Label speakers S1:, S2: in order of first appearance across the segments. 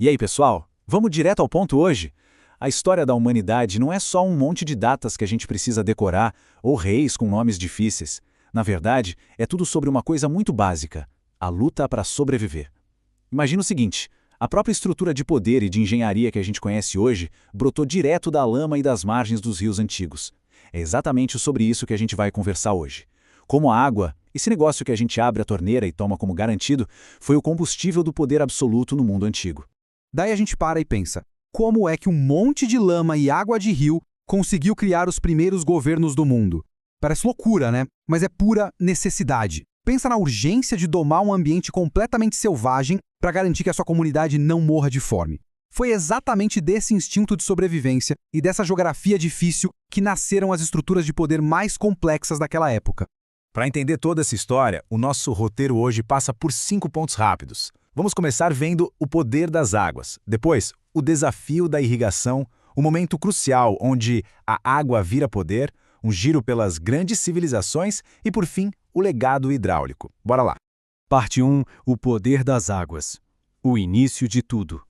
S1: E aí, pessoal? Vamos direto ao ponto hoje? A história da humanidade não é só um monte de datas que a gente precisa decorar ou reis com nomes difíceis. Na verdade, é tudo sobre uma coisa muito básica: a luta para sobreviver. Imagina o seguinte: a própria estrutura de poder e de engenharia que a gente conhece hoje brotou direto da lama e das margens dos rios antigos. É exatamente sobre isso que a gente vai conversar hoje. Como a água, esse negócio que a gente abre a torneira e toma como garantido, foi o combustível do poder absoluto no mundo antigo.
S2: Daí a gente para e pensa, como é que um monte de lama e água de rio conseguiu criar os primeiros governos do mundo? Parece loucura, né? Mas é pura necessidade. Pensa na urgência de domar um ambiente completamente selvagem para garantir que a sua comunidade não morra de fome. Foi exatamente desse instinto de sobrevivência e dessa geografia difícil que nasceram as estruturas de poder mais complexas daquela época.
S3: Para entender toda essa história, o nosso roteiro hoje passa por 5 pontos rápidos. Vamos começar vendo o poder das águas. Depois, o desafio da irrigação, o momento crucial onde a água vira poder, um giro pelas grandes civilizações e, por fim, o legado hidráulico. Bora lá!
S4: Parte 1. O poder das águas. O início de tudo.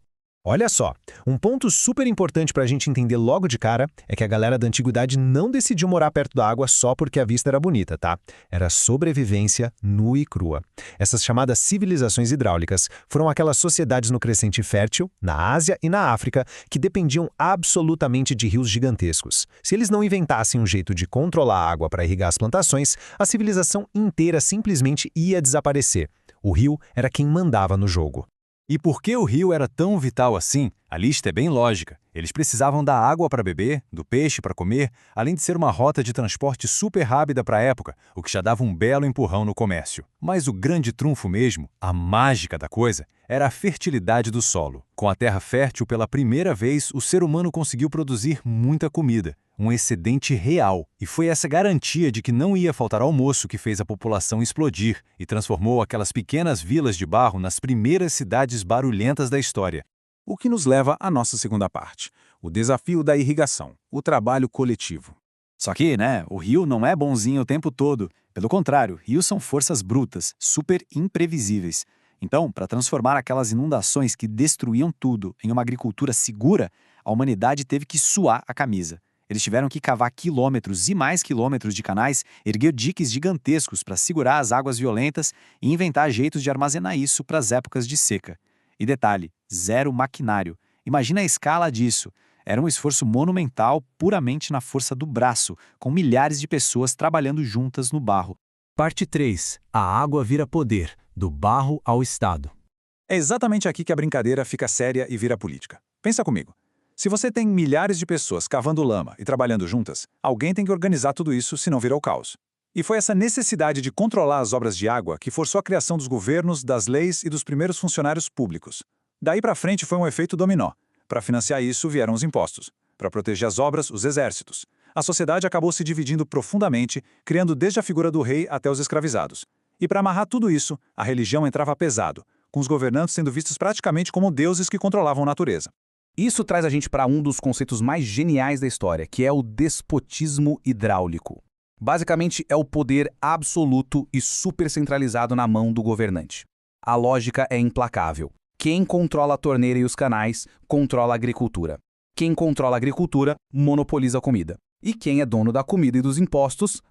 S3: Olha só, um ponto super importante para a gente entender logo de cara é que a galera da antiguidade não decidiu morar perto da água só porque a vista era bonita, tá? Era sobrevivência nua e crua. Essas chamadas civilizações hidráulicas foram aquelas sociedades no crescente fértil, na Ásia e na África, que dependiam absolutamente de rios gigantescos. Se eles não inventassem um jeito de controlar a água para irrigar as plantações, a civilização inteira simplesmente ia desaparecer. O rio era quem mandava no jogo.
S1: E por que o rio era tão vital assim? A lista é bem lógica. Eles precisavam da água para beber, do peixe para comer, além de ser uma rota de transporte super rápida para a época, o que já dava um belo empurrão no comércio. Mas o grande trunfo mesmo, a mágica da coisa, era a fertilidade do solo. Com a terra fértil, pela primeira vez, o ser humano conseguiu produzir muita comida, um excedente real. E foi essa garantia de que não ia faltar almoço que fez a população explodir e transformou aquelas pequenas vilas de barro nas primeiras cidades barulhentas da história. O que nos leva à nossa segunda parte, o desafio da irrigação, o trabalho coletivo.
S5: Só que, o rio não é bonzinho o tempo todo. Pelo contrário, rios são forças brutas, super imprevisíveis. Então, para transformar aquelas inundações que destruíam tudo em uma agricultura segura, a humanidade teve que suar a camisa. Eles tiveram que cavar quilômetros e mais quilômetros de canais, erguer diques gigantescos para segurar as águas violentas e inventar jeitos de armazenar isso para as épocas de seca. E detalhe, zero maquinário. Imagina a escala disso. Era um esforço monumental puramente na força do braço, com milhares de pessoas trabalhando juntas no barro.
S4: Parte 3. A água vira poder, do barro ao Estado.
S1: É exatamente aqui que a brincadeira fica séria e vira política. Pensa comigo. Se você tem milhares de pessoas cavando lama e trabalhando juntas, alguém tem que organizar tudo isso, senão vira o caos. E foi essa necessidade de controlar as obras de água que forçou a criação dos governos, das leis e dos primeiros funcionários públicos. Daí para frente foi um efeito dominó. Para financiar isso vieram os impostos. Para proteger as obras, os exércitos. A sociedade acabou se dividindo profundamente, criando desde a figura do rei até os escravizados. E para amarrar tudo isso, a religião entrava pesado, com os governantes sendo vistos praticamente como deuses que controlavam a natureza.
S2: Isso traz a gente para um dos conceitos mais geniais da história, que é o despotismo hidráulico. Basicamente, é o poder absoluto e super centralizado na mão do governante. A lógica é implacável. Quem controla a torneira e os canais, controla a agricultura. Quem controla a agricultura, monopoliza a comida. E quem é dono da comida e dos impostos,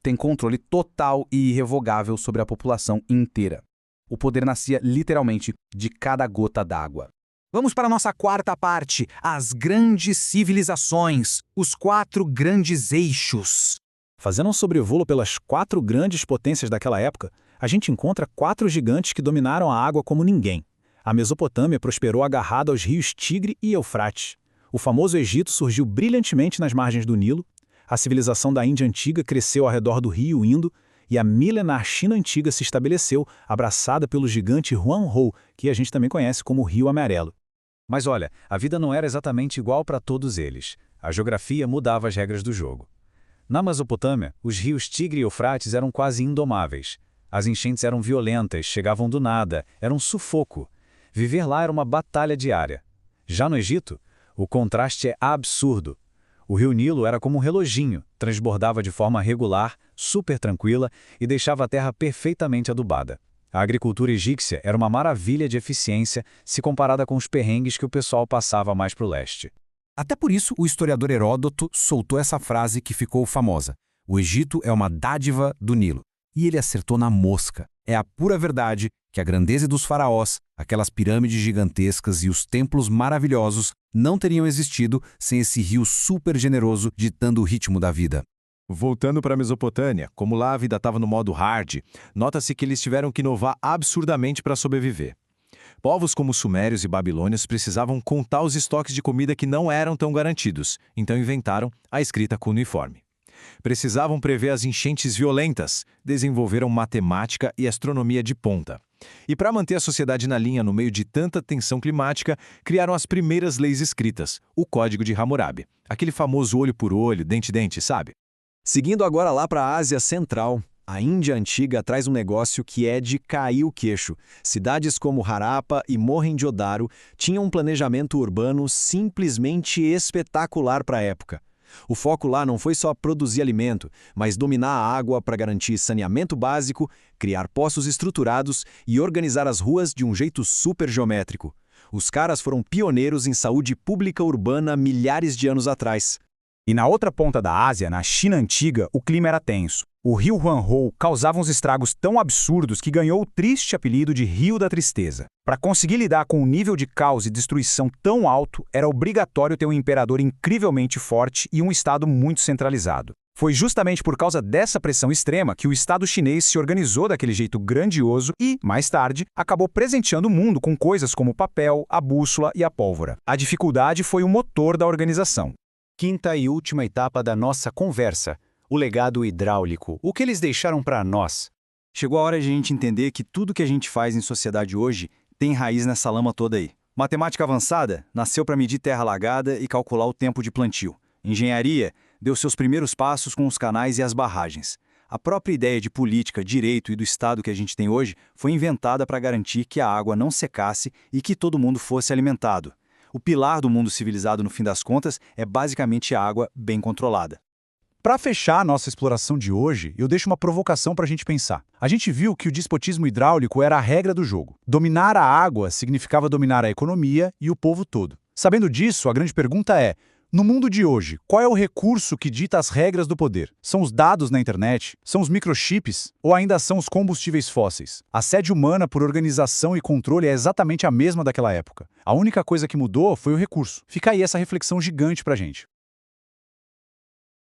S2: tem controle total e irrevogável sobre a população inteira. O poder nascia literalmente de cada gota d'água. Vamos para a nossa quarta parte, as grandes civilizações, os 4 grandes eixos.
S1: Fazendo um sobrevoo pelas 4 grandes potências daquela época, a gente encontra 4 gigantes que dominaram a água como ninguém. A Mesopotâmia prosperou agarrada aos rios Tigre e Eufrates. O famoso Egito surgiu brilhantemente nas margens do Nilo. A civilização da Índia Antiga cresceu ao redor do rio Indo. E a milenar China Antiga se estabeleceu, abraçada pelo gigante Huanghe, que a gente também conhece como Rio Amarelo. Mas olha, a vida não era exatamente igual para todos eles. A geografia mudava as regras do jogo. Na Mesopotâmia, os rios Tigre e Eufrates eram quase indomáveis. As enchentes eram violentas, chegavam do nada, era um sufoco. Viver lá era uma batalha diária. Já no Egito, o contraste é absurdo. O rio Nilo era como um reloginho, transbordava de forma regular, super tranquila e deixava a terra perfeitamente adubada. A agricultura egípcia era uma maravilha de eficiência se comparada com os perrengues que o pessoal passava mais para o leste.
S2: Até por isso, o historiador Heródoto soltou essa frase que ficou famosa: o Egito é uma dádiva do Nilo. E ele acertou na mosca. É a pura verdade que a grandeza dos faraós, aquelas pirâmides gigantescas e os templos maravilhosos não teriam existido sem esse rio super generoso ditando o ritmo da vida.
S3: Voltando para a Mesopotâmia, como lá a vida estava no modo hard, nota-se que eles tiveram que inovar absurdamente para sobreviver. Povos como os sumérios e babilônios precisavam contar os estoques de comida que não eram tão garantidos, então inventaram a escrita cuneiforme. Precisavam prever as enchentes violentas, desenvolveram matemática e astronomia de ponta. E para manter a sociedade na linha no meio de tanta tensão climática, criaram as primeiras leis escritas, o Código de Hammurabi, aquele famoso olho por olho, dente-dente, sabe?
S1: Seguindo agora lá para a Ásia Central, a Índia Antiga traz um negócio que é de cair o queixo. Cidades como Harappa e Mohenjo-Daro tinham um planejamento urbano simplesmente espetacular para a época. O foco lá não foi só produzir alimento, mas dominar a água para garantir saneamento básico, criar poços estruturados e organizar as ruas de um jeito super geométrico. Os caras foram pioneiros em saúde pública urbana milhares de anos atrás.
S6: E na outra ponta da Ásia, na China antiga, o clima era tenso. O rio Huanghe causava uns estragos tão absurdos que ganhou o triste apelido de Rio da Tristeza. Para conseguir lidar com um nível de caos e destruição tão alto, era obrigatório ter um imperador incrivelmente forte e um estado muito centralizado. Foi justamente por causa dessa pressão extrema que o Estado chinês se organizou daquele jeito grandioso e, mais tarde, acabou presenteando o mundo com coisas como o papel, a bússola e a pólvora. A dificuldade foi o motor da organização.
S4: Quinta e última etapa da nossa conversa: o legado hidráulico. O que eles deixaram para nós?
S5: Chegou a hora de a gente entender que tudo que a gente faz em sociedade hoje tem raiz nessa lama toda aí. Matemática avançada nasceu para medir terra alagada e calcular o tempo de plantio. Engenharia deu seus primeiros passos com os canais e as barragens. A própria ideia de política, direito e do Estado que a gente tem hoje foi inventada para garantir que a água não secasse e que todo mundo fosse alimentado. O pilar do mundo civilizado, no fim das contas, é basicamente a água bem controlada.
S6: Para fechar a nossa exploração de hoje, eu deixo uma provocação para a gente pensar. A gente viu que o despotismo hidráulico era a regra do jogo. Dominar a água significava dominar a economia e o povo todo. Sabendo disso, a grande pergunta é: no mundo de hoje, qual é o recurso que dita as regras do poder? São os dados na internet? São os microchips? Ou ainda são os combustíveis fósseis? A sede humana por organização e controle é exatamente a mesma daquela época. A única coisa que mudou foi o recurso. Fica aí essa reflexão gigante pra gente.